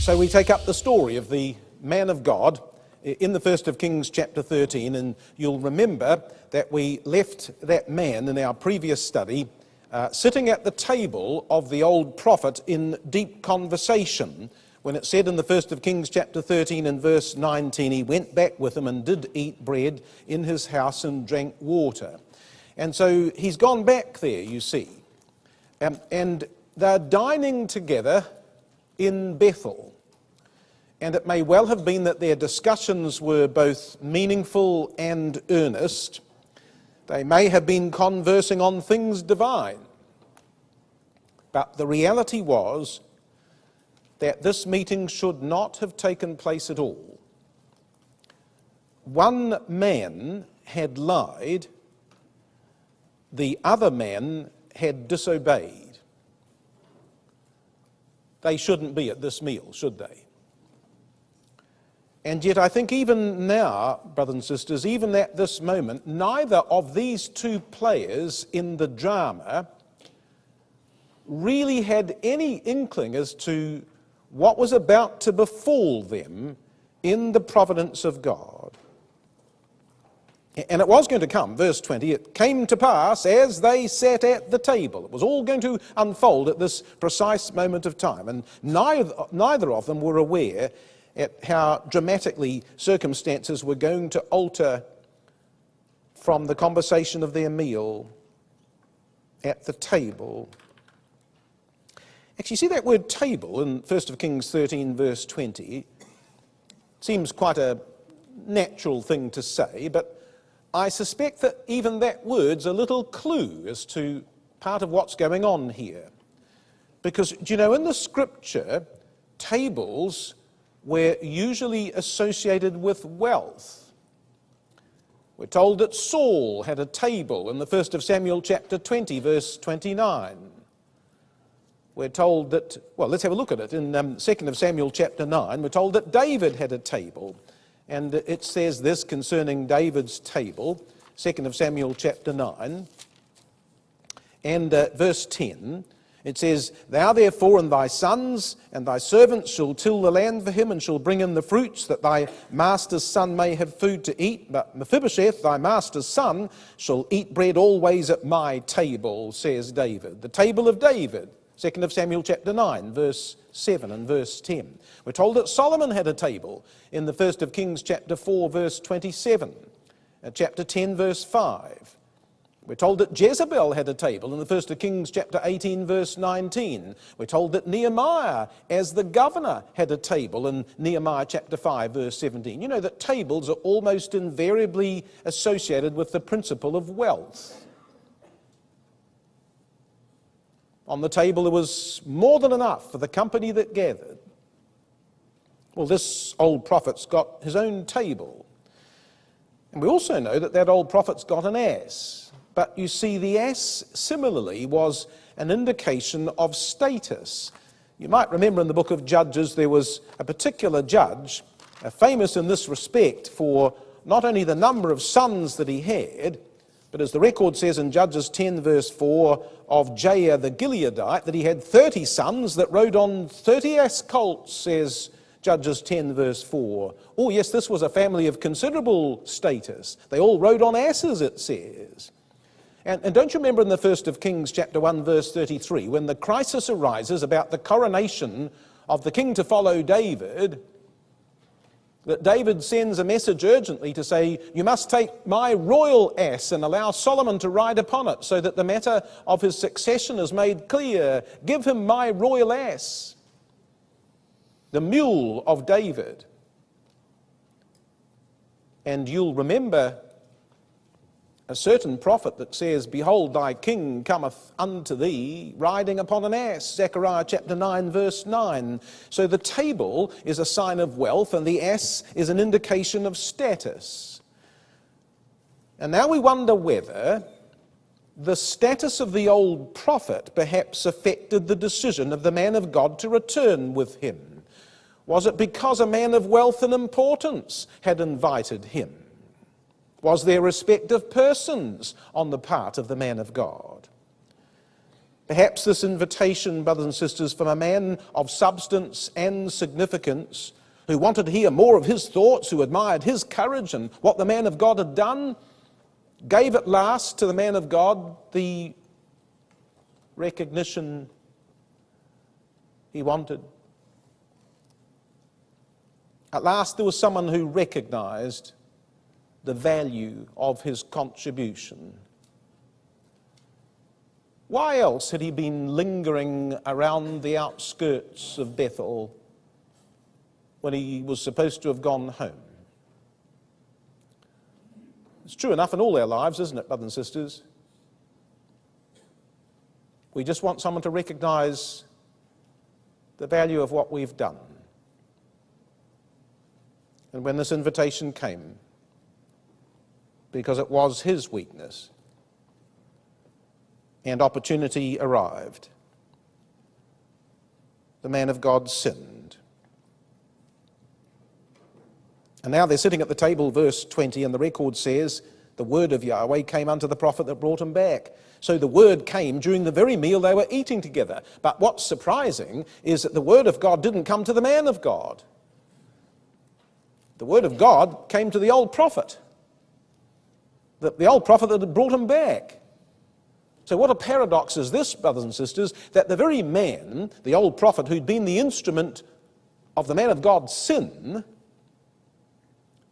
So we take up the story of the man of God in the 1st of Kings chapter 13, and you'll remember that we left that man in our previous study sitting at the table of the old prophet in deep conversation, when it said in the 1st of Kings chapter 13 and verse 19, he went back with him and did eat bread in his house and drank water. And so he's gone back there, you see, and they're dining together in Bethel. And it may well have been that their discussions were both meaningful and earnest. They may have been conversing on things divine. But the reality was that this meeting should not have taken place at all. One man had lied, the other man had disobeyed. They shouldn't be at this meal, should they? And yet I think even now, brothers and sisters, even at this moment, neither of these two players in the drama really had any inkling as to what was about to befall them in the providence of God. And it was going to come, verse 20, it came to pass as they sat at the table. It was all going to unfold at this precise moment of time, and neither of them were aware at how dramatically circumstances were going to alter from the conversation of their meal at the table. Actually, see that word table in 1 of Kings 13 verse 20? Seems quite a natural thing to say, but I suspect that even that word's a little clue as to part of what's going on here. Because, do you know, in the scripture, tables were usually associated with wealth. We're told that Saul had a table in the 1st of Samuel chapter 20, verse 29. We're told that, well, let's have a look at it. In 2nd of Samuel chapter 9, we're told that David had a table. And it says this concerning David's table, 2nd of Samuel chapter 9, and verse 10. It says, Thou therefore and thy sons and thy servants shall till the land for him, and shall bring in the fruits, that thy master's son may have food to eat. But Mephibosheth, thy master's son, shall eat bread always at my table, says David. The table of David, 2nd of Samuel chapter 9, verse 7 and verse 10. We're told that Solomon had a table in the 1st of Kings chapter 4, verse 27, chapter 10, verse 5. We're told that Jezebel had a table in the 1st of Kings chapter 18, verse 19. We're told that Nehemiah, as the governor, had a table in Nehemiah chapter 5, verse 17. You know that tables are almost invariably associated with the principle of wealth. On the table there was more than enough for the company that gathered. Well, this old prophet's got his own table. And we also know that that old prophet's got an ass. But you see, the ass similarly was an indication of status. You might remember in the book of Judges there was a particular judge, famous in this respect for not only the number of sons that he had, but as the record says in Judges 10 verse 4 of Jair the Gileadite, that he had 30 sons that rode on 30 ass colts, says Judges 10 verse 4. Oh yes, this was a family of considerable status. They all rode on asses, it says. And don't you remember in the 1st of Kings chapter 1 verse 33, when the crisis arises about the coronation of the king to follow David, that David sends a message urgently to say, you must take my royal ass and allow Solomon to ride upon it, so that the matter of his succession is made clear. Give him my royal ass, the mule of David. And you'll remember a certain prophet that says, Behold, thy king cometh unto thee, riding upon an ass, Zechariah chapter 9, verse 9. So the table is a sign of wealth, and the ass is an indication of status. And now we wonder whether the status of the old prophet perhaps affected the decision of the man of God to return with him. Was it because a man of wealth and importance had invited him? Was there respect of persons on the part of the man of God? Perhaps this invitation, brothers and sisters, from a man of substance and significance, who wanted to hear more of his thoughts, who admired his courage and what the man of God had done, gave at last to the man of God the recognition he wanted. At last there was someone who recognized the value of his contribution. Why else had he been lingering around the outskirts of Bethel when he was supposed to have gone home? It's true enough in all our lives, isn't it, brothers and sisters? We just want someone to recognize the value of what we've done. And when this invitation came, because it was his weakness, and opportunity arrived, the man of God sinned. And now they're sitting at the table, verse 20, and the record says, the word of Yahweh came unto the prophet that brought him back. So the word came during the very meal they were eating together. But what's surprising is that the word of God didn't come to the man of God. The word of God came to the old prophet. The old prophet that had brought him back. So what a paradox is this, brothers and sisters, that the very man, the old prophet who'd been the instrument of the man of God's sin,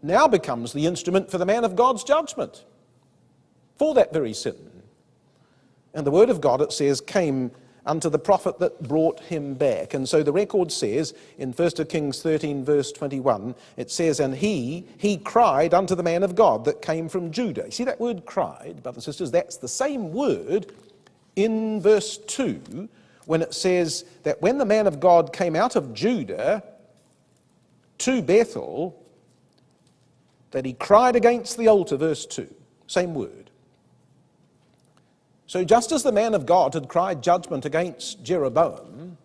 now becomes the instrument for the man of God's judgment for that very sin. And the word of God, it says, came unto the prophet that brought him back. And so the record says in 1 Kings 13 verse 21, it says, and he cried unto the man of God that came from Judah. You see that word cried, brothers and sisters? That's the same word in verse 2 when it says that when the man of God came out of Judah to Bethel, that he cried against the altar, verse 2. Same word. So just as the man of God had cried judgment against Jeroboam,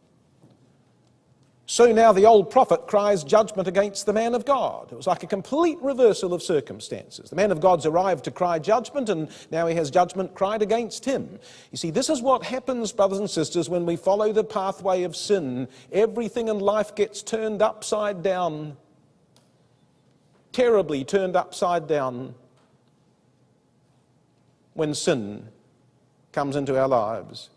so now the old prophet cries judgment against the man of God. It was like a complete reversal of circumstances. The man of God's arrived to cry judgment, and now he has judgment cried against him. You see, this is what happens, brothers and sisters, when we follow the pathway of sin. Everything in life gets turned upside down, terribly turned upside down, when sin comes into our lives.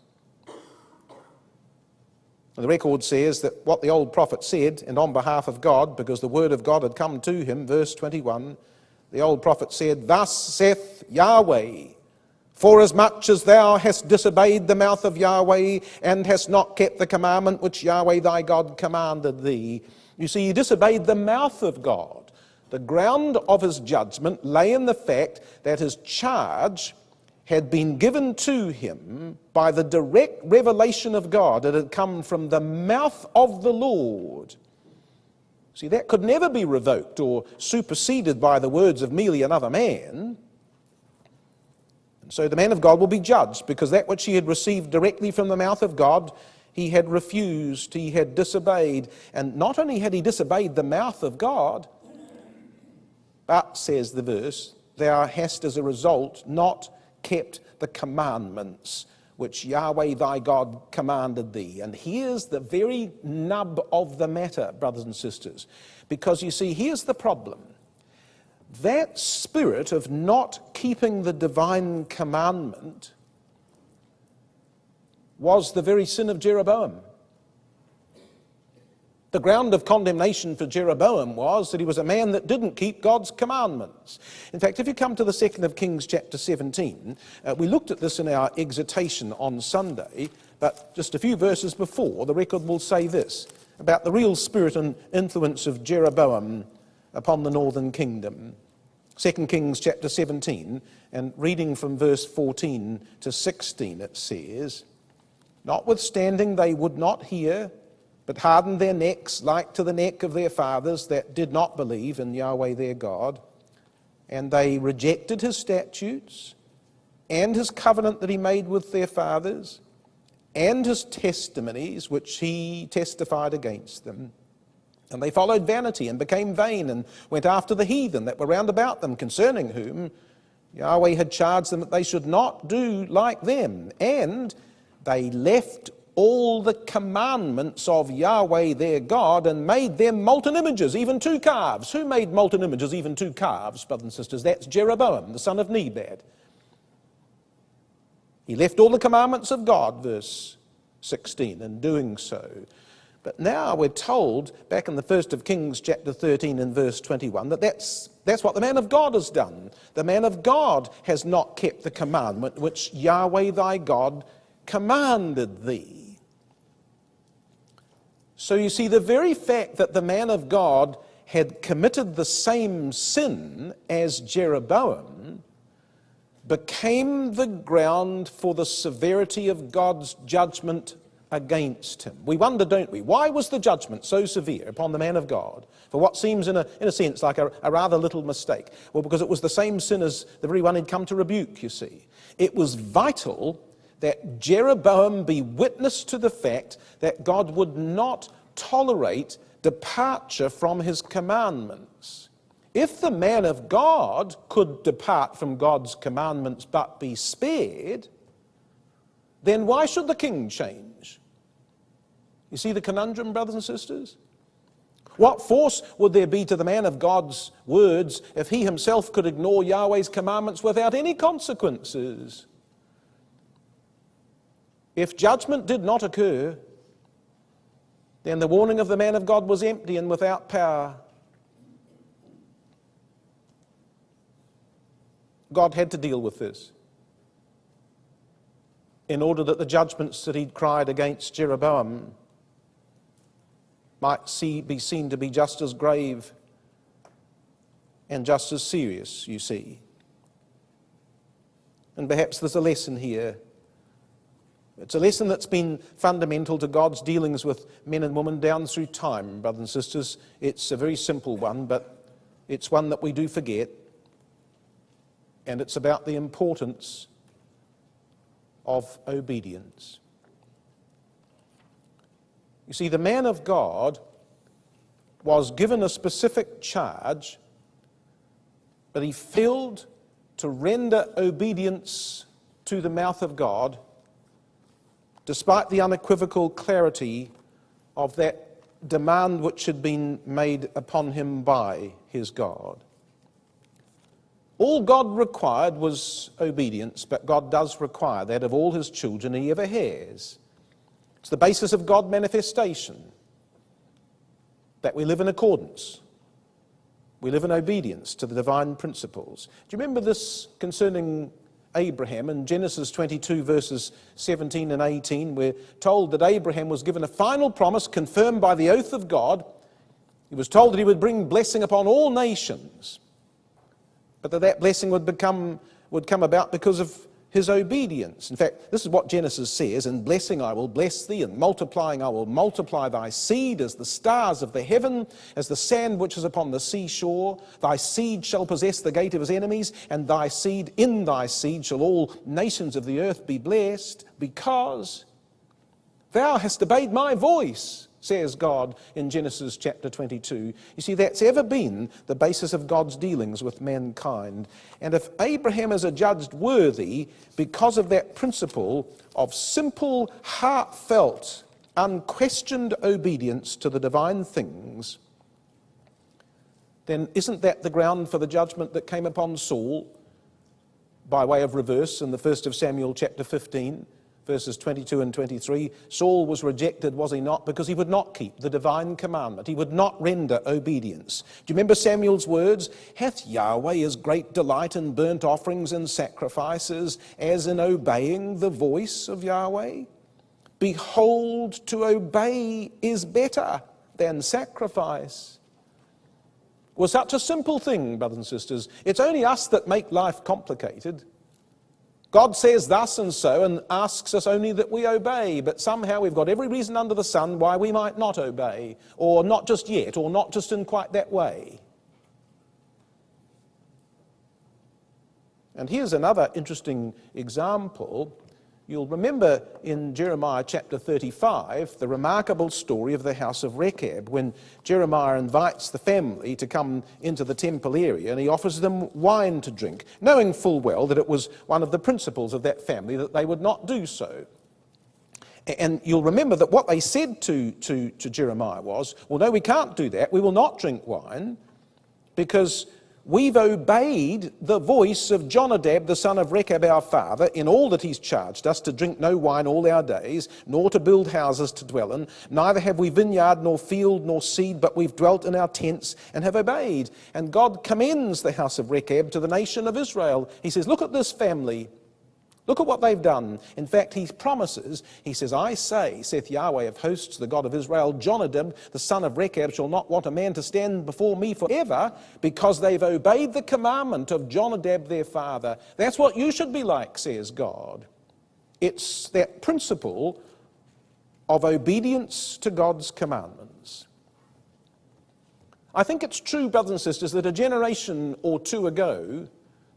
And the record says that what the old prophet said, and on behalf of God, because the word of God had come to him, verse 21, the old prophet said, thus saith Yahweh, forasmuch as thou hast disobeyed the mouth of Yahweh, and hast not kept the commandment which Yahweh thy God commanded thee. You see, he disobeyed the mouth of God. The ground of his judgment lay in the fact that his charge had been given to him by the direct revelation of God. It had come from the mouth of the Lord. See, that could never be revoked or superseded by the words of merely another man. And so the man of God will be judged, because that which he had received directly from the mouth of God, he had refused, he had disobeyed. And not only had he disobeyed the mouth of God, but, says the verse, thou hast as a result not kept the commandments which Yahweh thy God commanded thee. And here's the very nub of the matter, brothers and sisters. Because you see, here's the problem. That spirit of not keeping the divine commandment was the very sin of Jeroboam. The ground of condemnation for Jeroboam was that he was a man that didn't keep God's commandments. In fact, if you come to the 2nd of Kings chapter 17, we looked at this in our exhortation on Sunday, but just a few verses before, the record will say this about the real spirit and influence of Jeroboam upon the northern kingdom. 2 Kings chapter 17, and reading from verse 14 to 16, it says, notwithstanding they would not hear, but hardened their necks like to the neck of their fathers that did not believe in Yahweh their God. And they rejected his statutes and his covenant that he made with their fathers and his testimonies which he testified against them. And they followed vanity and became vain and went after the heathen that were round about them, concerning whom Yahweh had charged them that they should not do like them. And they left all the commandments of Yahweh their God and made them molten images, even 2 calves. Who made molten images, even 2 calves, brothers and sisters? That's Jeroboam, the son of Nebat. He left all the commandments of God, verse 16, in doing so. But now we're told, back in the 1st of Kings chapter 13 and verse 21, that's what the man of God has done. The man of God has not kept the commandment which Yahweh thy God commanded thee. So you see, the very fact that the man of God had committed the same sin as Jeroboam became the ground for the severity of God's judgment against him. We wonder, don't we, why was the judgment so severe upon the man of God for what seems in a sense like a rather little mistake? Well, because it was the same sin as the very one he'd come to rebuke, you see. It was vital that Jeroboam be witness to the fact that God would not tolerate departure from his commandments. If the man of God could depart from God's commandments but be spared, then why should the king change? You see the conundrum, brothers and sisters? What force would there be to the man of God's words if he himself could ignore Yahweh's commandments without any consequences? If judgment did not occur, then the warning of the man of God was empty and without power. God had to deal with this in order that the judgments that he'd cried against Jeroboam might be seen to be just as grave and just as serious, you see. And perhaps there's a lesson here. It's a lesson that's been fundamental to God's dealings with men and women down through time, brothers and sisters. It's a very simple one, but it's one that we do forget. And it's about the importance of obedience. You see, the man of God was given a specific charge, but he failed to render obedience to the mouth of God, despite the unequivocal clarity of that demand which had been made upon him by his God. All God required was obedience, but God does require that of all his children he ever has. It's the basis of God manifestation, that we live in accordance. We live in obedience to the divine principles. Do you remember this concerning Abraham in Genesis 22 verses 17 and 18? We're told that Abraham was given a final promise confirmed by the oath of God. He was told that he would bring blessing upon all nations, but that blessing would come about because of his obedience. In fact, this is what Genesis says: in blessing I will bless thee, and multiplying I will multiply thy seed as the stars of the heaven, as the sand which is upon the seashore. Thy seed shall possess the gate of his enemies, and thy seed, in thy seed shall all nations of the earth be blessed, because thou hast obeyed my voice, says God in Genesis chapter 22. You see, that's ever been the basis of God's dealings with mankind. And if Abraham is adjudged worthy because of that principle of simple, heartfelt, unquestioned obedience to the divine things, then isn't that the ground for the judgment that came upon Saul by way of reverse in the 1st of Samuel chapter 15? Verses 22 and 23, Saul was rejected, was he not, because he would not keep the divine commandment. He would not render obedience. Do you remember Samuel's words? Hath Yahweh his great delight in burnt offerings and sacrifices, as in obeying the voice of Yahweh? Behold, to obey is better than sacrifice. Well, such a simple thing, brothers and sisters. It's only us that make life complicated. God says thus and so and asks us only that we obey, but somehow we've got every reason under the sun why we might not obey, or not just yet, or not just in quite that way. And here's another interesting example. You'll remember in Jeremiah chapter 35, the remarkable story of the house of Rechab, when Jeremiah invites the family to come into the temple area and he offers them wine to drink, knowing full well that it was one of the principles of that family that they would not do so. And you'll remember that what they said to Jeremiah was, well, no, we can't do that. We will not drink wine because we've obeyed the voice of Jonadab, the son of Rechab, our father, in all that he's charged us, to drink no wine all our days, nor to build houses to dwell in. Neither have we vineyard, nor field, nor seed, but we've dwelt in our tents and have obeyed. And God commends the house of Rechab to the nation of Israel. He says, look at this family. Look at what they've done. In fact, he promises, he says, I say, saith Yahweh of hosts, the God of Israel, Jonadab, the son of Rechab, shall not want a man to stand before me forever, because they've obeyed the commandment of Jonadab their father. That's what you should be like, says God. It's that principle of obedience to God's commandments. I think it's true, brothers and sisters, that a generation or two ago,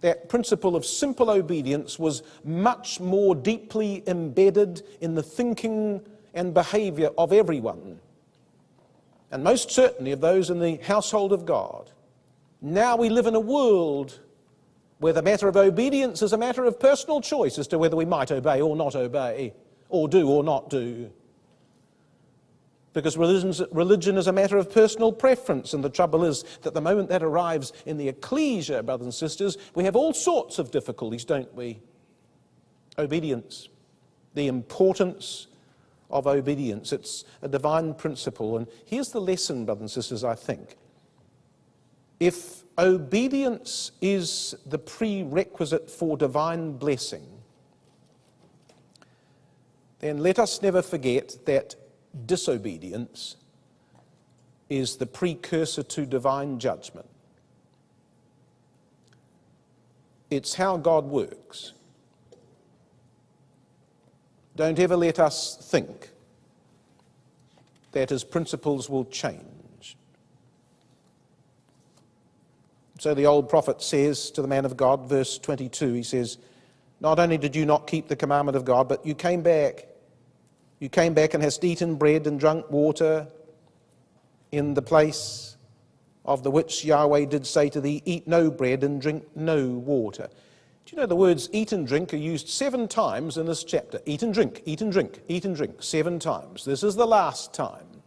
that principle of simple obedience was much more deeply embedded in the thinking and behavior of everyone, and most certainly of those in the household of God. Now we live in a world where the matter of obedience is a matter of personal choice as to whether we might obey or not obey, or do or not do. Because religion is a matter of personal preference, and the trouble is that the moment that arrives in the ecclesia, brothers and sisters, we have all sorts of difficulties, don't we? Obedience, the importance of obedience. It's a divine principle, and here's the lesson, brothers and sisters, I think. If obedience is the prerequisite for divine blessing, then let us never forget that disobedience is the precursor to divine judgment. It's how God works. Don't ever let us think that his principles will change. So the old prophet says to the man of God, verse 22, he says, not only did you not keep the commandment of God, but you came back. You came back and hast eaten bread and drunk water in the place of the which Yahweh did say to thee, eat no bread and drink no water. Do you know the words eat and drink are used 7 times in this chapter? Eat and drink, eat and drink, eat and drink, 7 times. This is the last time.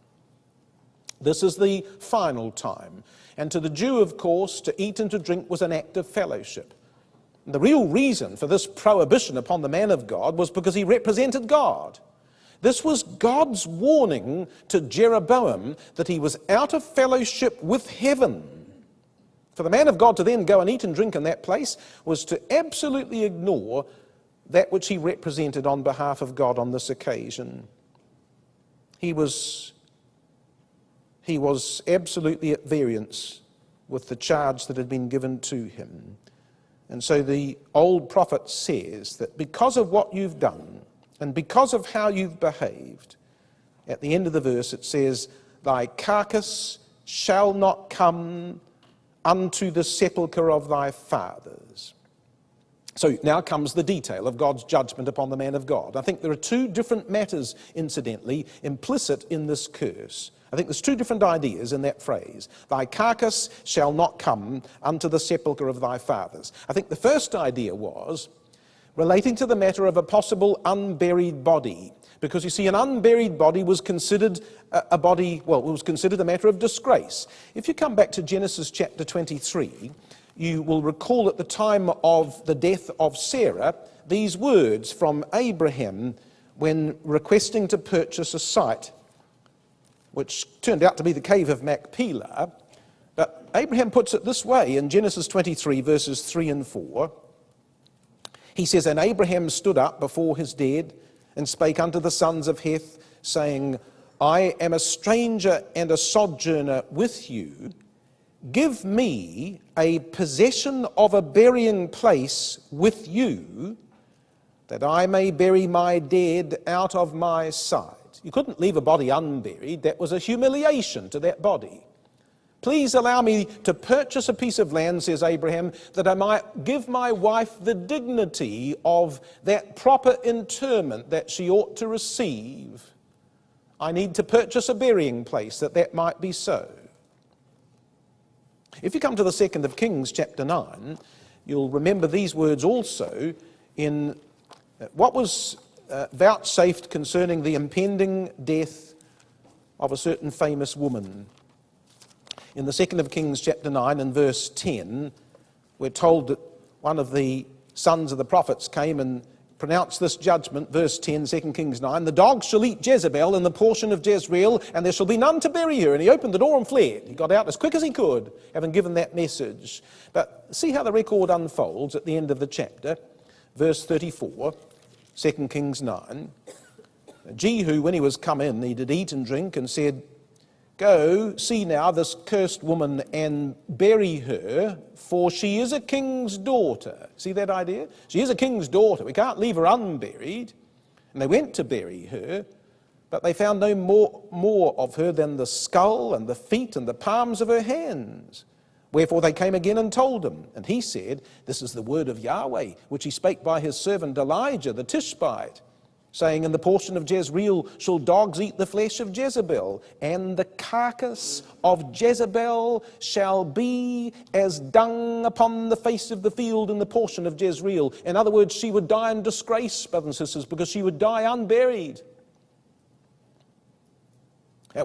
This is the final time. And to the Jew, of course, to eat and to drink was an act of fellowship. And the real reason for this prohibition upon the man of God was because he represented God. This was God's warning to Jeroboam that he was out of fellowship with heaven. For the man of God to then go and eat and drink in that place was to absolutely ignore that which he represented on behalf of God on this occasion. He was absolutely at variance with the charge that had been given to him. And so the old prophet says that because of what you've done, and because of how you've behaved, at the end of the verse it says, thy carcass shall not come unto the sepulchre of thy fathers. So now comes the detail of God's judgment upon the man of God. I think there are 2 different matters, incidentally, implicit in this curse. I think there's 2 different ideas in that phrase. Thy carcass shall not come unto the sepulchre of thy fathers. I think the first idea was relating to the matter of a possible unburied body. Because you see, an unburied body was considered a body, well, it was considered a matter of disgrace. If you come back to Genesis chapter 23, you will recall at the time of the death of Sarah, these words from Abraham when requesting to purchase a site, which turned out to be the cave of Machpelah. But Abraham puts it this way in Genesis 23, verses 3 and 4. He says, and Abraham stood up before his dead and spake unto the sons of Heth, saying, I am a stranger and a sojourner with you. Give me a possession of a burying place with you, that I may bury my dead out of my sight. You couldn't leave a body unburied. That was a humiliation to that body. Please allow me to purchase a piece of land, says Abraham, that I might give my wife the dignity of that proper interment that she ought to receive. I need to purchase a burying place that might be so. If you come to the 2nd of Kings, chapter 9, you'll remember these words also in what was vouchsafed concerning the impending death of a certain famous woman. In the 2nd of Kings chapter 9 and verse 10, we're told that one of the sons of the prophets came and pronounced this judgment. Verse 10, 2 Kings 9, "The dogs shall eat Jezebel in the portion of Jezreel, and there shall be none to bury her." And he opened the door and fled. He got out as quick as he could, having given that message. But see how the record unfolds at the end of the chapter. Verse 34, 2 Kings 9. "Jehu, when he was come in, he did eat and drink, and said, Go, see now this cursed woman, and bury her, for she is a king's daughter." See that idea? She is a king's daughter. We can't leave her unburied. And they went to bury her, but they found no more of her than the skull and the feet and the palms of her hands. Wherefore they came again and told him. And he said, "This is the word of Yahweh, which he spake by his servant Elijah the Tishbite, saying, In the portion of Jezreel shall dogs eat the flesh of Jezebel, and the carcass of Jezebel shall be as dung upon the face of the field in the portion of Jezreel." In other words, she would die in disgrace, brothers and sisters, because she would die unburied.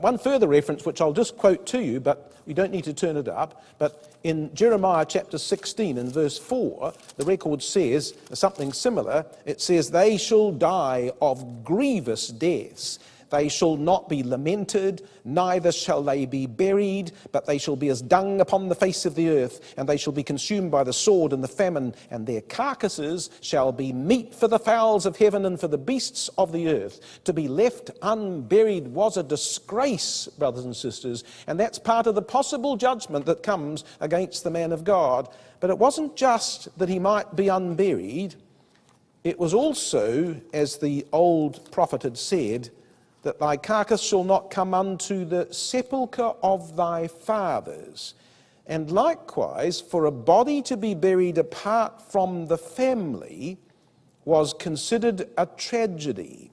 One further reference, which I'll just quote to you, but we don't need to turn it up, but in Jeremiah chapter 16 and verse 4, the record says something similar. It says, "They shall die of grievous deaths. They shall not be lamented, neither shall they be buried, but they shall be as dung upon the face of the earth, and they shall be consumed by the sword and the famine, and their carcasses shall be meat for the fowls of heaven and for the beasts of the earth." To be left unburied was a disgrace, brothers and sisters, and that's part of the possible judgment that comes against the man of God. But it wasn't just that he might be unburied, it was also, as the old prophet had said, that thy carcass shall not come unto the sepulchre of thy fathers. And likewise, for a body to be buried apart from the family was considered a tragedy.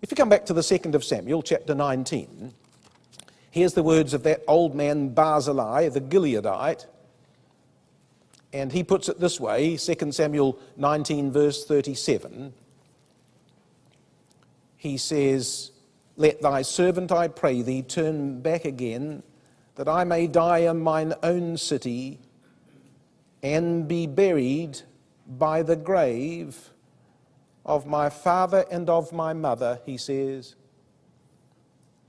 If you come back to the 2nd of Samuel, chapter 19, here's the words of that old man Barzillai, the Gileadite, and he puts it this way, 2 Samuel 19, verse 37, he says, "Let thy servant, I pray thee, turn back again, that I may die in mine own city, and be buried by the grave of my father and of my mother," he says.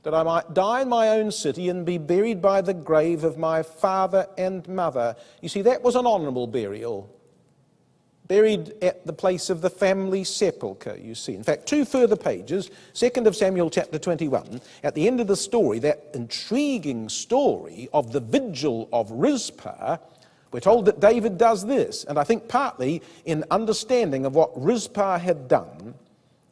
"That I might die in my own city and be buried by the grave of my father and mother." You see, that was an honourable burial. Buried at the place of the family sepulchre, you see. In fact, 2 further pages, 2 of Samuel chapter 21, at the end of the story, that intriguing story of the vigil of Rizpah, we're told that David does this, and I think partly in understanding of what Rizpah had done.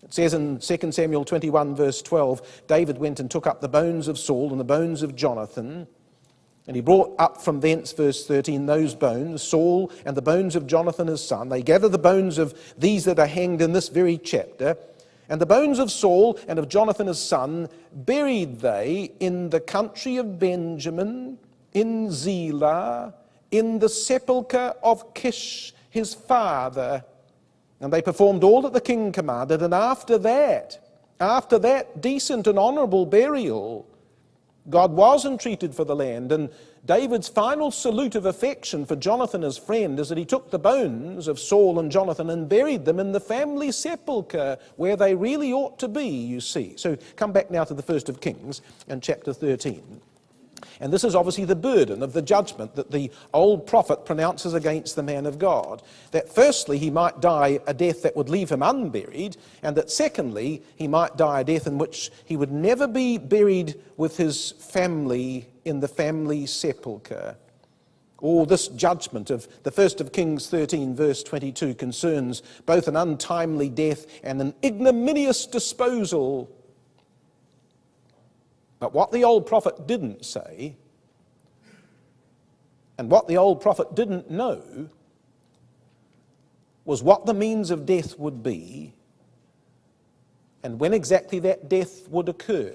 It says in 2 Samuel 21 verse 12, David went and took up the bones of Saul and the bones of Jonathan, and he brought up from thence, verse 13, those bones, Saul and the bones of Jonathan his son. They gather the bones of these that are hanged in this very chapter. And the bones of Saul and of Jonathan his son buried they in the country of Benjamin, in Zelah, in the sepulchre of Kish his father. And they performed all that the king commanded. And after that decent and honourable burial, God was entreated for the land, and David's final salute of affection for Jonathan his friend is that he took the bones of Saul and Jonathan and buried them in the family sepulchre where they really ought to be, you see. So come back now to the 1st of Kings and chapter 13. And this is obviously the burden of the judgment that the old prophet pronounces against the man of God. That firstly, he might die a death that would leave him unburied, and that secondly, he might die a death in which he would never be buried with his family in the family sepulchre. Or this judgment of the 1st of Kings 13 verse 22 concerns both an untimely death and an ignominious disposal. But what the old prophet didn't say, and what the old prophet didn't know, was what the means of death would be, and when exactly that death would occur.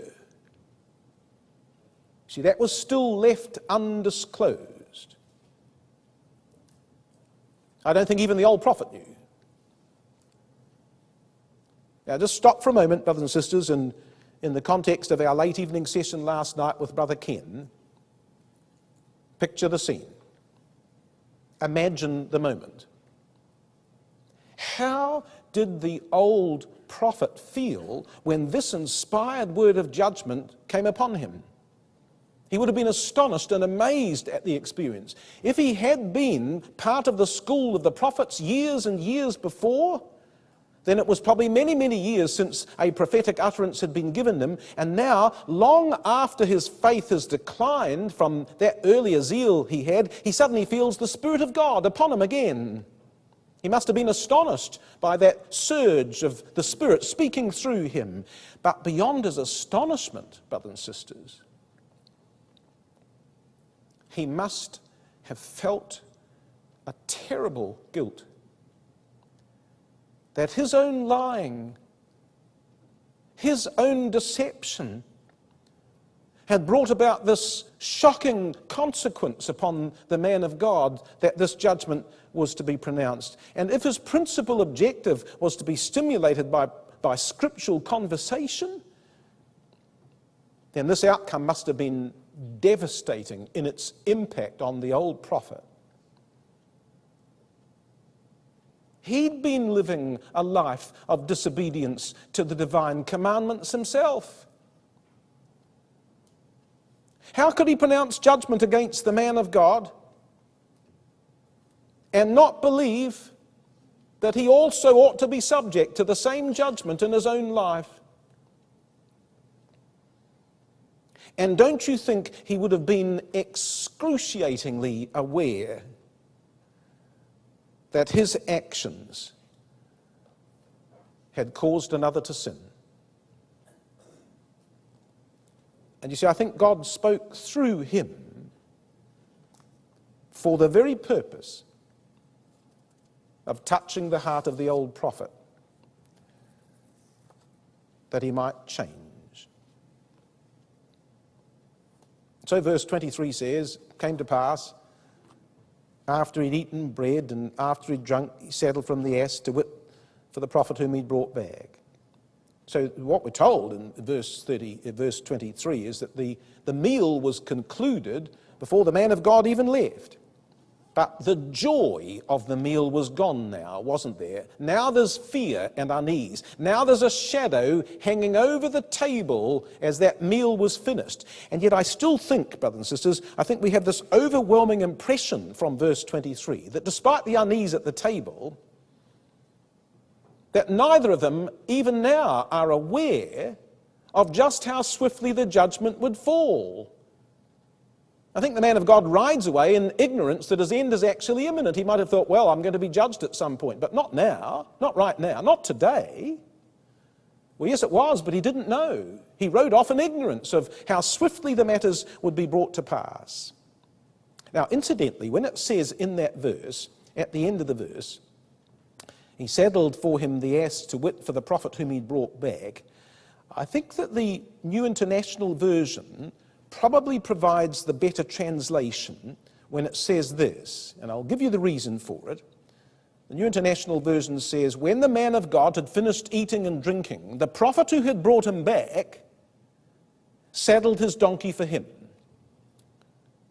See, that was still left undisclosed. I don't think even the old prophet knew. Now just stop for a moment, brothers and sisters, and in the context of our late evening session last night with Brother Ken, picture the scene. Imagine the moment. How did the old prophet feel when this inspired word of judgment came upon him? He would have been astonished and amazed at the experience. If he had been part of the school of the prophets years and years before, then it was probably many, many years since a prophetic utterance had been given him, and now, long after his faith has declined from that earlier zeal he had, he suddenly feels the Spirit of God upon him again. He must have been astonished by that surge of the Spirit speaking through him. But beyond his astonishment, brothers and sisters, he must have felt a terrible guilt that his own lying, his own deception had brought about this shocking consequence upon the man of God, that this judgment was to be pronounced. And if his principal objective was to be stimulated by scriptural conversation, then this outcome must have been devastating in its impact on the old prophet. He'd been living a life of disobedience to the divine commandments himself. How could he pronounce judgment against the man of God and not believe that he also ought to be subject to the same judgment in his own life? And don't you think he would have been excruciatingly aware that his actions had caused another to sin? And you see, I think God spoke through him for the very purpose of touching the heart of the old prophet, that he might change. So verse 23 says, came to pass, after he'd eaten bread and after he'd drunk, he saddled from the ass to wait for the prophet whom he'd brought back. So what we're told in verse 23 is that the meal was concluded before the man of God even left. But the joy of the meal was gone now, wasn't there? Now there's fear and unease. Now there's a shadow hanging over the table as that meal was finished. And yet I still think, brothers and sisters, I think we have this overwhelming impression from verse 23 that despite the unease at the table, that neither of them, even now, are aware of just how swiftly the judgment would fall. I think the man of God rides away in ignorance that his end is actually imminent. He might have thought, well, I'm going to be judged at some point, but not now, not right now, not today. Well, yes, it was, but he didn't know. He rode off in ignorance of how swiftly the matters would be brought to pass. Now, incidentally, when it says in that verse, at the end of the verse, he saddled for him the ass to wait for the prophet whom he'd brought back, I think that the New International Version probably provides the better translation when it says this, and I'll give you the reason for it. The New International Version says, when the man of God had finished eating and drinking, the prophet who had brought him back saddled his donkey for him.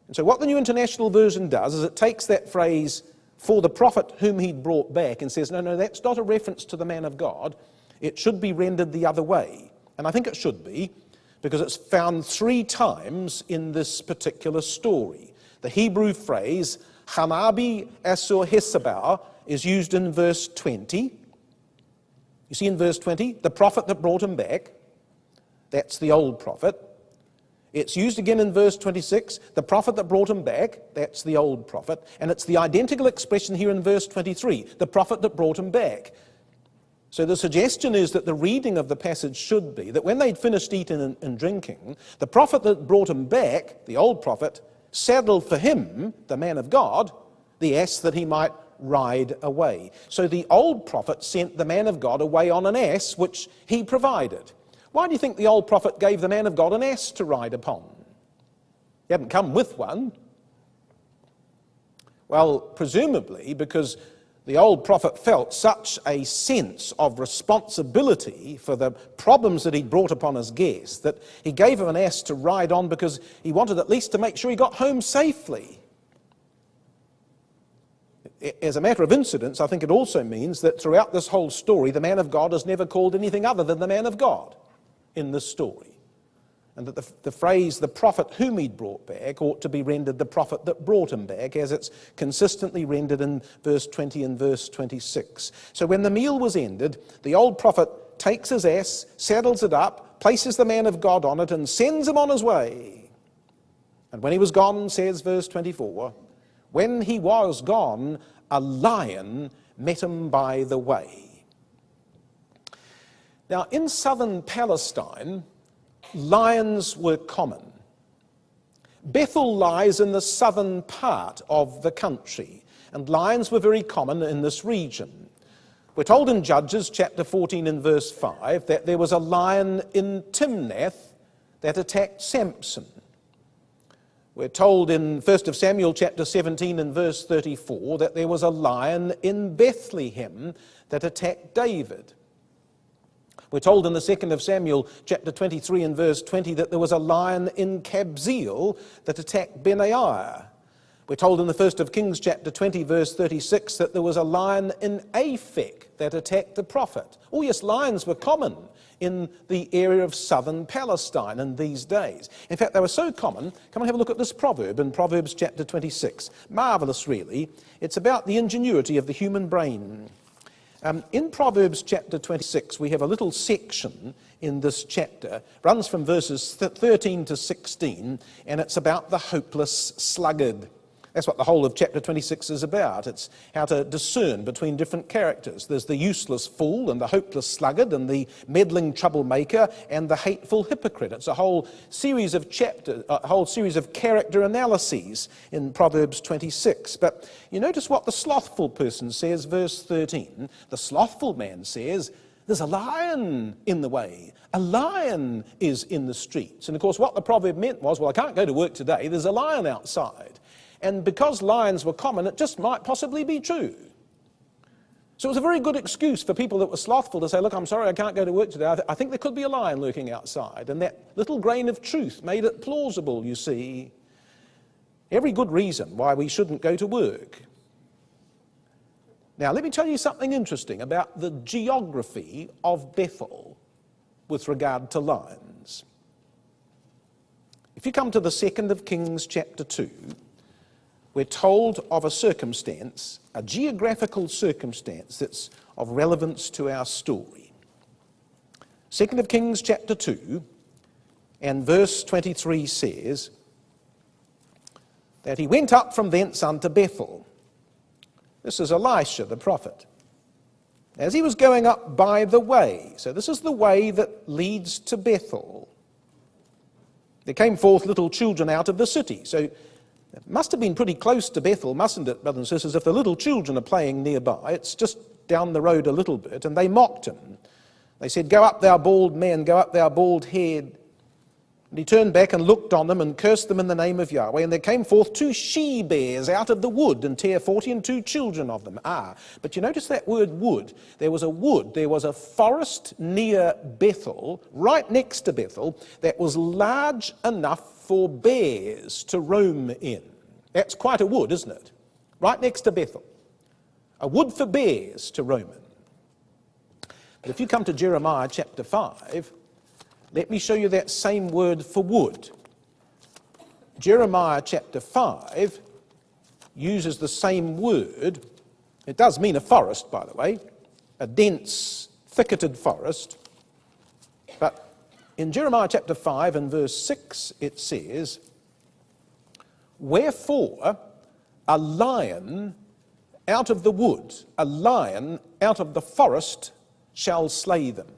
And so what the New International Version does is it takes that phrase, for the prophet whom he'd brought back, and says, no, that's not a reference to the man of God. It should be rendered the other way. And I think it should be, because it's found 3 times in this particular story. The Hebrew phrase, Hanabi Asur Hesabah, is used in verse 20. You see in verse 20, the prophet that brought him back, that's the old prophet. It's used again in verse 26, the prophet that brought him back, that's the old prophet. And it's the identical expression here in verse 23, the prophet that brought him back. So the suggestion is that the reading of the passage should be that when they'd finished eating and drinking, the prophet that brought him back, the old prophet, saddled for him, the man of God, the ass that he might ride away. So the old prophet sent the man of God away on an ass which he provided. Why do you think the old prophet gave the man of God an ass to ride upon? He hadn't come with one. Well, presumably because The old prophet felt such a sense of responsibility for the problems that he'd brought upon his guest that he gave him an ass to ride on because he wanted at least to make sure he got home safely. As a matter of incidence, I think it also means that throughout this whole story, the man of God is never called anything other than the man of God in this story. And that the phrase, the prophet whom he'd brought back, ought to be rendered the prophet that brought him back, as it's consistently rendered in verse 20 and verse 26. So when the meal was ended, the old prophet takes his ass, saddles it up, places the man of God on it, and sends him on his way. And when he was gone, says verse 24, when he was gone, a lion met him by the way. Now, in southern Palestine, lions were common. Bethel lies in the southern part of the country, and lions were very common in this region. We're told in Judges chapter 14 and verse 5 that there was a lion in Timnath that attacked Samson. We're told in 1 Samuel chapter 17 and verse 34 that there was a lion in Bethlehem that attacked David. We're told in the 2nd of Samuel chapter 23 and verse 20 that there was a lion in Kabzeel that attacked Benaiah. We're told in the 1st of Kings chapter 20 verse 36 that there was a lion in Aphek that attacked the prophet. Oh yes, lions were common in the area of southern Palestine in these days. In fact, they were so common. Come and have a look at this proverb in Proverbs chapter 26. Marvelous, really. It's about the ingenuity of the human brain. In Proverbs chapter 26, we have a little section in this chapter, runs from verses 13 to 16, and it's about the hopeless sluggard. That's what the whole of chapter 26 is about. It's how to discern between different characters. There's the useless fool and the hopeless sluggard and the meddling troublemaker and the hateful hypocrite. It's a whole series of a whole series of character analyses in Proverbs 26. But you notice what the slothful person says, verse 13. The slothful man says, there's a lion in the way. A lion is in the streets. And of course what the proverb meant was, well, I can't go to work today. There's a lion outside. And because lions were common, it just might possibly be true. So it was a very good excuse for people that were slothful to say, look, I'm sorry, I can't go to work today. I think there could be a lion lurking outside. And that little grain of truth made it plausible, you see. Every good reason why we shouldn't go to work. Now, let me tell you something interesting about the geography of Bethel with regard to lions. If you come to the 2nd of Kings chapter 2, we're told of a circumstance, a geographical circumstance that's of relevance to our story. 2nd of Kings chapter 2 and verse 23 says that he went up from thence unto Bethel. This is Elisha the prophet. As he was going up by the way, so this is the way that leads to Bethel, there came forth little children out of the city. So it must have been pretty close to Bethel, mustn't it, brothers and sisters? If the little children are playing nearby, it's just down the road a little bit, and they mocked him. They said, go up, thou bald man, go up, thou bald head. And he turned back and looked on them and cursed them in the name of Yahweh. And there came forth 2 she-bears out of the wood, and tare 40 and 2 children of them. But you notice that word wood. There was a forest near Bethel, right next to Bethel, that was large enough for bears to roam in. That's quite a wood, isn't it? Right next to Bethel. A wood for bears to roam in. But if you come to Jeremiah chapter 5, let me show you that same word for wood. Jeremiah chapter 5 uses the same word. It does mean a forest, by the way, a dense, thicketed forest. But in Jeremiah chapter 5 and verse 6 it says, wherefore a lion out of the wood, a lion out of the forest shall slay them.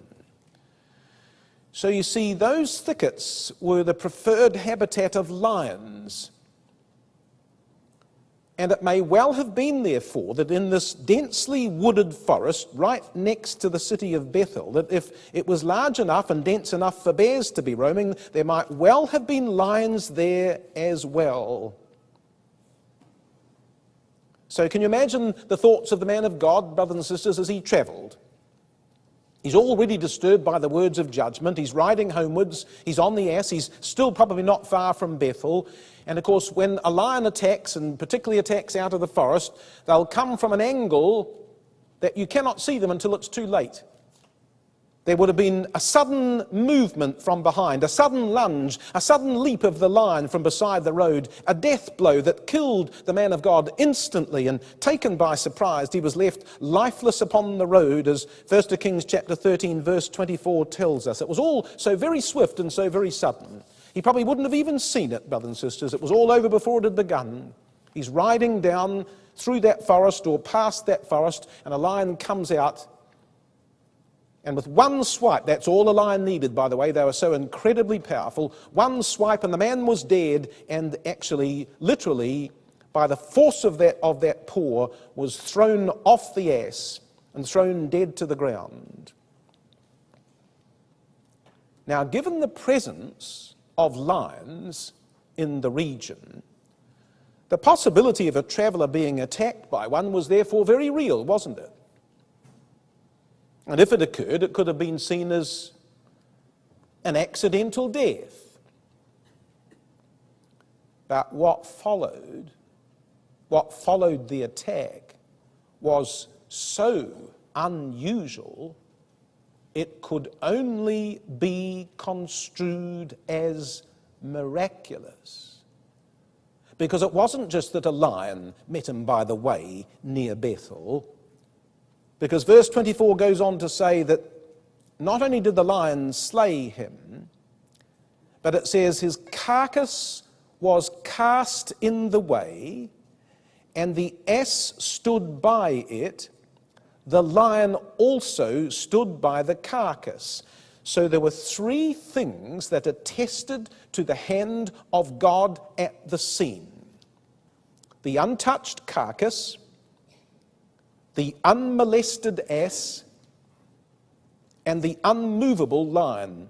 So you see, those thickets were the preferred habitat of lions. And it may well have been, therefore, that in this densely wooded forest right next to the city of Bethel, that if it was large enough and dense enough for bears to be roaming, there might well have been lions there as well. So can you imagine the thoughts of the man of God, brothers and sisters, as he travelled? He's already disturbed by the words of judgment. He's riding homewards. He's on the ass. He's still probably not far from Bethel. And of course, when a lion attacks, and particularly attacks out of the forest, they'll come from an angle that you cannot see them until it's too late. There would have been a sudden movement from behind, a sudden lunge, a sudden leap of the lion from beside the road, a death blow that killed the man of God instantly, and taken by surprise, he was left lifeless upon the road, as 1 Kings chapter 13 verse 24 tells us. It was all so very swift and so very sudden. He probably wouldn't have even seen it, brothers and sisters. It was all over before it had begun. He's riding down through that forest or past that forest, and a lion comes out. And with one swipe, that's all a lion needed, by the way, they were so incredibly powerful, one swipe and the man was dead, and actually, literally, by the force of that paw, was thrown off the ass and thrown dead to the ground. Now, given the presence of lions in the region, the possibility of a traveller being attacked by one was therefore very real, wasn't it? And if it occurred, it could have been seen as an accidental death. But what followed the attack, was so unusual, it could only be construed as miraculous. Because it wasn't just that a lion met him by the way near Bethel. Because verse 24 goes on to say that not only did the lion slay him, but it says his carcass was cast in the way, and the ass stood by it. The lion also stood by the carcass. So there were three things that attested to the hand of God at the scene: the untouched carcass, the unmolested ass, and the unmovable lion.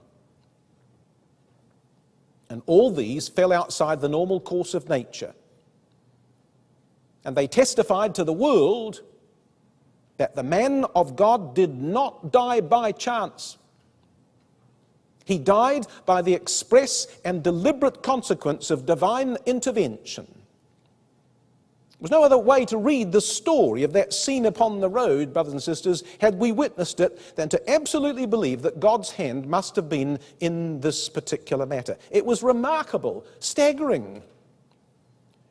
And all these fell outside the normal course of nature. And they testified to the world that the man of God did not die by chance. He died by the express and deliberate consequence of divine intervention. There was no other way to read the story of that scene upon the road, brothers and sisters, had we witnessed it, than to absolutely believe that God's hand must have been in this particular matter. It was remarkable, staggering.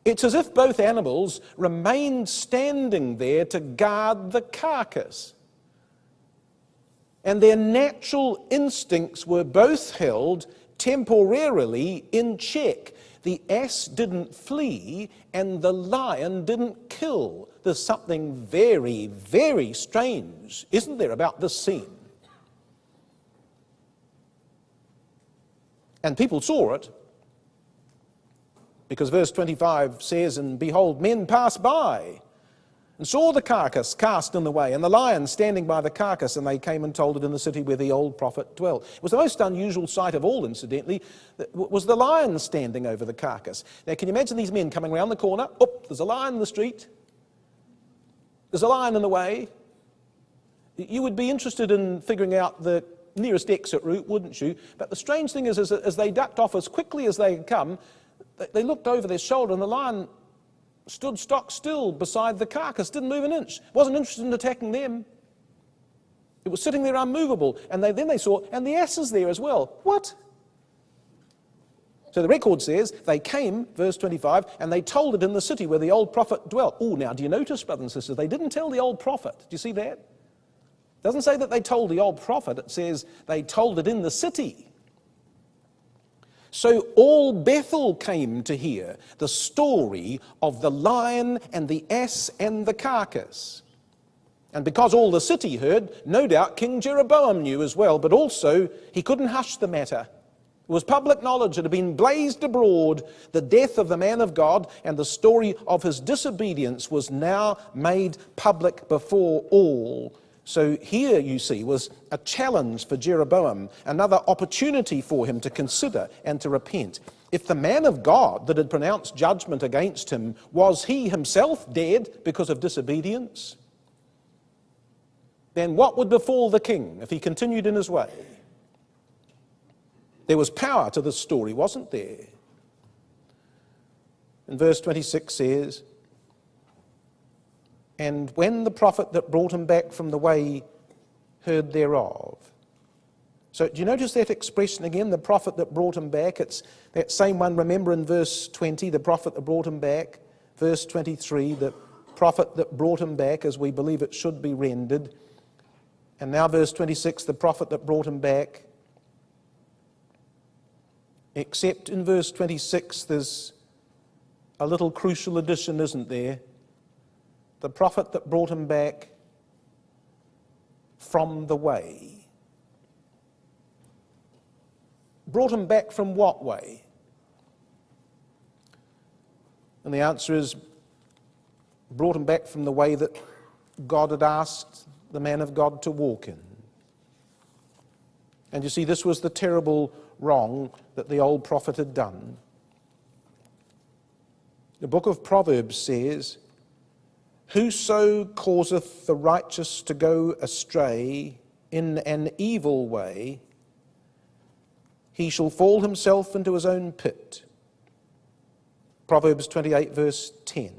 It's as if both animals remained standing there to guard the carcass. And their natural instincts were both held temporarily in check. The ass didn't flee and the lion didn't kill. There's something very, very strange, isn't there, about this scene? And people saw it, because verse 25 says, "And behold, men passed by and saw the carcass cast in the way, and the lion standing by the carcass, and they came and told it in the city where the old prophet dwelt." It was the most unusual sight of all, incidentally, was the lion standing over the carcass. Now, can you imagine these men coming around the corner? Oh, there's a lion in the street. There's a lion in the way. You would be interested in figuring out the nearest exit route, wouldn't you? But the strange thing is, as they ducked off as quickly as they had come, they looked over their shoulder, and the lion stood stock still beside the carcass, didn't move an inch, wasn't interested in attacking them. It was sitting there unmovable. And then they saw, and the ass is there as well. What? So the record says, they came, verse 25, and they told it in the city where the old prophet dwelt. Oh, now, do you notice, brothers and sisters, they didn't tell the old prophet. Do you see that? It doesn't say that they told the old prophet, it says they told it in the city. So all Bethel came to hear the story of the lion and the ass and the carcass. And because all the city heard, no doubt King Jeroboam knew as well, but also he couldn't hush the matter. It was public knowledge. It had been blazed abroad. The death of the man of God and the story of his disobedience was now made public before all. So here, you see, was a challenge for Jeroboam, another opportunity for him to consider and to repent. If the man of God that had pronounced judgment against him, was he himself dead because of disobedience? Then what would befall the king if he continued in his way? There was power to this story, wasn't there? And verse 26 says, and when the prophet that brought him back from the way heard thereof. So do you notice that expression again, the prophet that brought him back? It's that same one, remember in verse 20, the prophet that brought him back. Verse 23, the prophet that brought him back, as we believe it should be rendered. And now verse 26, the prophet that brought him back. Except in verse 26, there's a little crucial addition, isn't there? The prophet that brought him back from the way. Brought him back from what way? And the answer is, brought him back from the way that God had asked the man of God to walk in. And you see, this was the terrible wrong that the old prophet had done. The book of Proverbs says, whoso causeth the righteous to go astray in an evil way, he shall fall himself into his own pit. Proverbs 28 verse 10.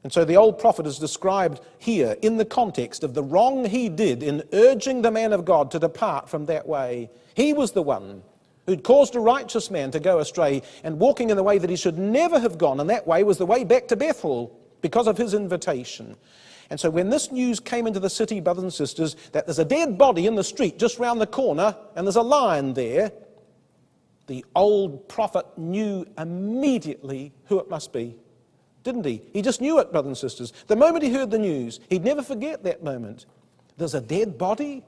And so the old prophet is described here in the context of the wrong he did in urging the man of God to depart from that way. He was the one who'd caused a righteous man to go astray and walking in the way that he should never have gone, and that way was the way back to Bethel because of his invitation. And so when this news came into the city, brothers and sisters, that there's a dead body in the street just round the corner and there's a lion there, the old prophet knew immediately who it must be, didn't he? He just knew it, brothers and sisters. The moment he heard the news, he'd never forget that moment. There's a dead body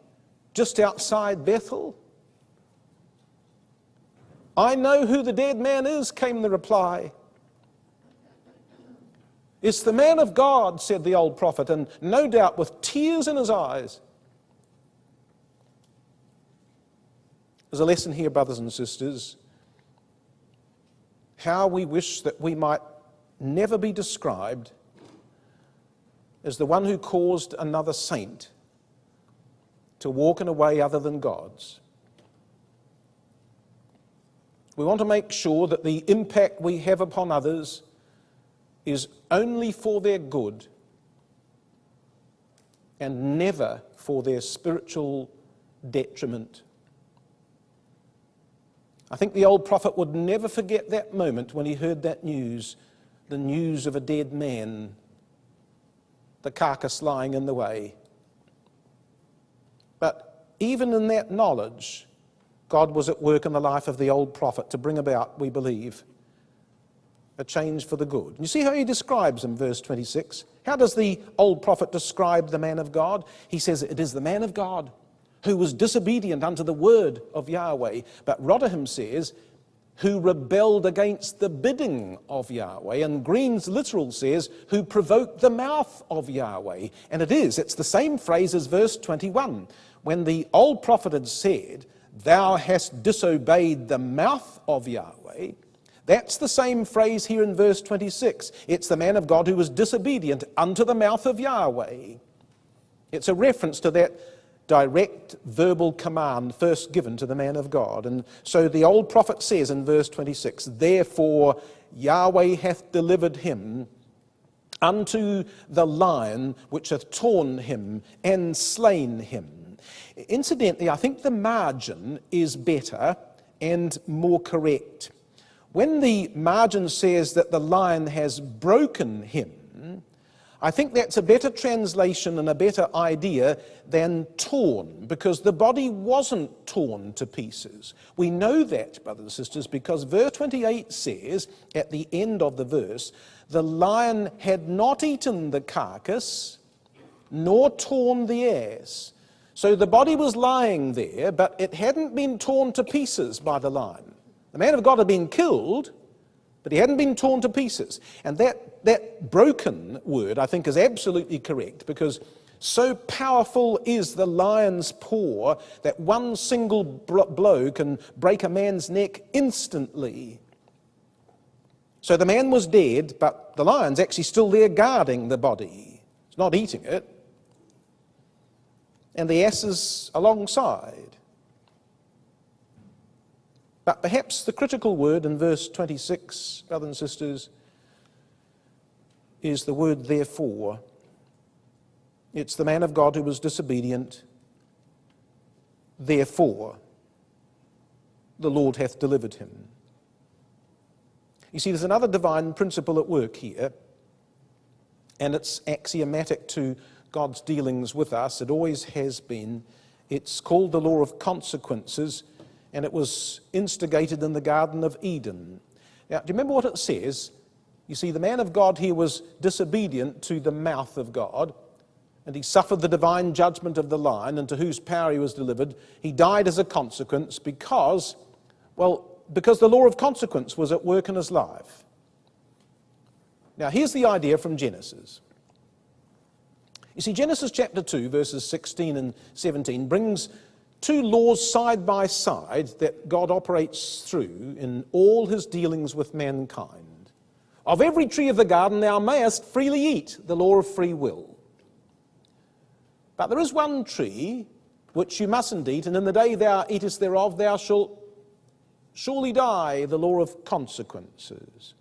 just outside Bethel. I know who the dead man is, came the reply. It's the man of God, said the old prophet, and no doubt with tears in his eyes. There's a lesson here, brothers and sisters, how we wish that we might never be described as the one who caused another saint to walk in a way other than God's. We want to make sure that the impact we have upon others is only for their good and never for their spiritual detriment. I think the old prophet would never forget that moment when he heard that news, the news of a dead man, the carcass lying in the way. But even in that knowledge, God was at work in the life of the old prophet to bring about, we believe, a change for the good. You see how he describes him, verse 26? How does the old prophet describe the man of God? He says, it is the man of God who was disobedient unto the word of Yahweh. But Rotherham says, who rebelled against the bidding of Yahweh. And Green's literal says, who provoked the mouth of Yahweh. And it's the same phrase as verse 21. When the old prophet had said, thou hast disobeyed the mouth of Yahweh, that's the same phrase here in verse 26. It's the man of God who was disobedient unto the mouth of Yahweh. It's a reference to that direct verbal command first given to the man of God. And so the old prophet says in verse 26, therefore Yahweh hath delivered him unto the lion which hath torn him and slain him. Incidentally, I think the margin is better and more correct. When the margin says that the lion has broken him, I think that's a better translation and a better idea than torn, because the body wasn't torn to pieces. We know that, brothers and sisters, because verse 28 says, at the end of the verse, the lion had not eaten the carcass, nor torn the ass. So the body was lying there, but it hadn't been torn to pieces by the lion. The man of God had been killed, but he hadn't been torn to pieces. And that broken word, I think, is absolutely correct, because So powerful is the lion's paw that one single blow can break a man's neck instantly. So the man was dead, but the lion's actually still there guarding the body. It's not eating it. And the ass is alongside. But perhaps the critical word in verse 26, brothers and sisters, is the word therefore. It's the man of God who was disobedient. Therefore, the Lord hath delivered him. You see, there's another divine principle at work here, and it's axiomatic to God's dealings with us. It always has been. It's called the law of consequences, and it was instigated in the Garden of Eden. Now, do you remember what it says? You see, the man of God here was disobedient to the mouth of God, and he suffered the divine judgment of the lion, into whose power he was delivered. He died as a consequence because the law of consequence was at work in his life. Now, here's the idea from Genesis. You see, Genesis chapter 2, verses 16 and 17 brings two laws side by side that God operates through in all his dealings with mankind. Of every tree of the garden thou mayest freely eat, the law of free will. But there is one tree which you mustn't eat, and in the day thou eatest thereof thou shalt surely die, the law of consequences.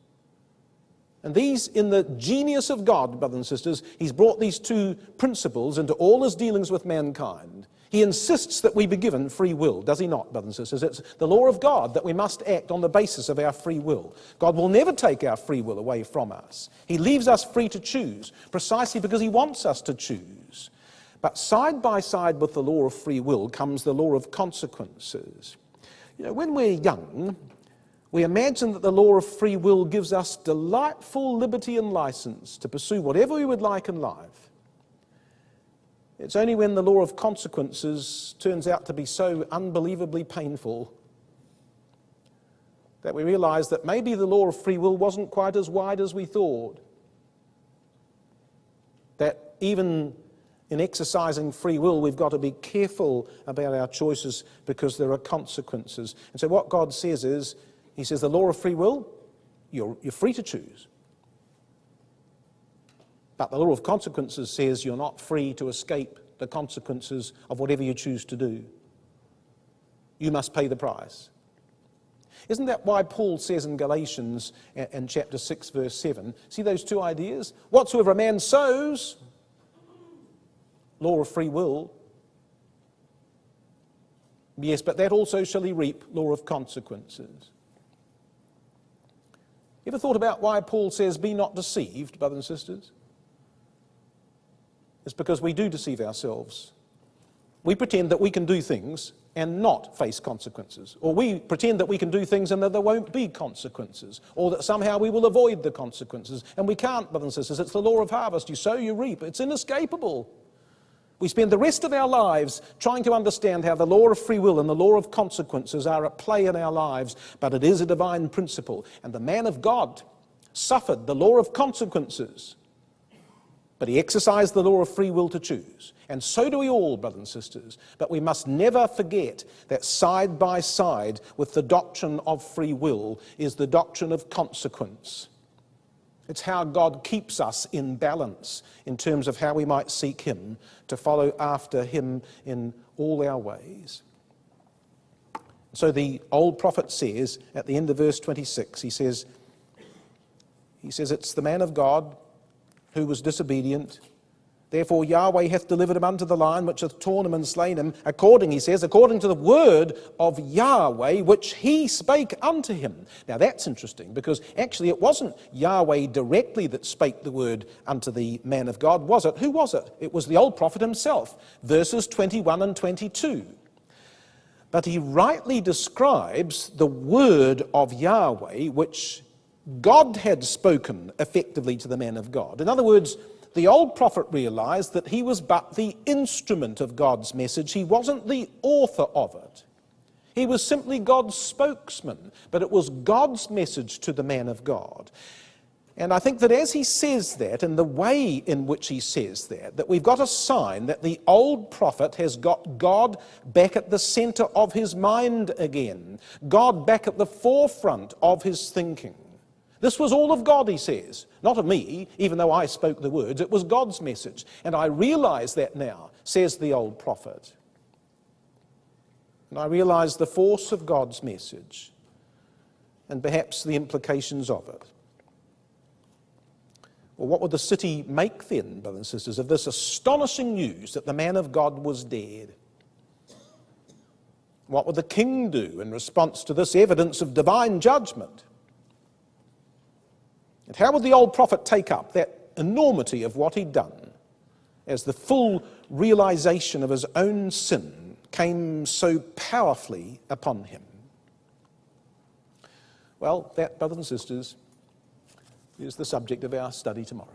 And these, in the genius of God, brothers and sisters, he's brought these two principles into all his dealings with mankind. He insists that we be given free will, does he not, brothers and sisters? It's the law of God that we must act on the basis of our free will. God will never take our free will away from us. He leaves us free to choose, precisely because he wants us to choose. But side by side with the law of free will comes the law of consequences. You know, when we're young, we imagine that the law of free will gives us delightful liberty and license to pursue whatever we would like in life. It's only when the law of consequences turns out to be so unbelievably painful that we realize that maybe the law of free will wasn't quite as wide as we thought. That even in exercising free will, we've got to be careful about our choices because there are consequences. And so what God says is, he says the law of free will, you're free to choose. But the law of consequences says you're not free to escape the consequences of whatever you choose to do. You must pay the price. Isn't that why Paul says in Galatians in chapter 6, verse 7, see those two ideas? Whatsoever a man sows, law of free will. Yes, but that also shall he reap, law of consequences. You ever thought about why Paul says, be not deceived, brothers and sisters? It's because we do deceive ourselves. We pretend that we can do things and not face consequences. Or we pretend that we can do things and that there won't be consequences. Or that somehow we will avoid the consequences. And we can't, brothers and sisters. It's the law of harvest. You sow, you reap. It's inescapable. We spend the rest of our lives trying to understand how the law of free will and the law of consequences are at play in our lives, but it is a divine principle. And the man of God suffered the law of consequences, but he exercised the law of free will to choose. And so do we all, brothers and sisters. But we must never forget that side by side with the doctrine of free will is the doctrine of consequence. It's how God keeps us in balance in terms of how we might seek him, to follow after him in all our ways. So the old prophet says, at the end of verse 26, he says, it's the man of God who was disobedient. Therefore Yahweh hath delivered him unto the lion, which hath torn him and slain him, according to the word of Yahweh, which he spake unto him. Now that's interesting, because actually it wasn't Yahweh directly that spake the word unto the man of God, was it? Who was it? It was the old prophet himself, verses 21 and 22. But he rightly describes the word of Yahweh, which God had spoken effectively to the man of God. In other words, the old prophet realized that he was but the instrument of God's message. He wasn't the author of it. He was simply God's spokesman, but it was God's message to the man of God. And I think that as he says that, and the way in which he says that we've got a sign that the old prophet has got God back at the center of his mind again, God back at the forefront of his thinking. This was all of God, he says, not of me, even though I spoke the words. It was God's message. And I realize that now, says the old prophet. And I realize the force of God's message and perhaps the implications of it. Well, what would the city make then, brothers and sisters, of this astonishing news that the man of God was dead? What would the king do in response to this evidence of divine judgment? And how would the old prophet take up that enormity of what he'd done as the full realization of his own sin came so powerfully upon him? Well, that, brothers and sisters, is the subject of our study tomorrow.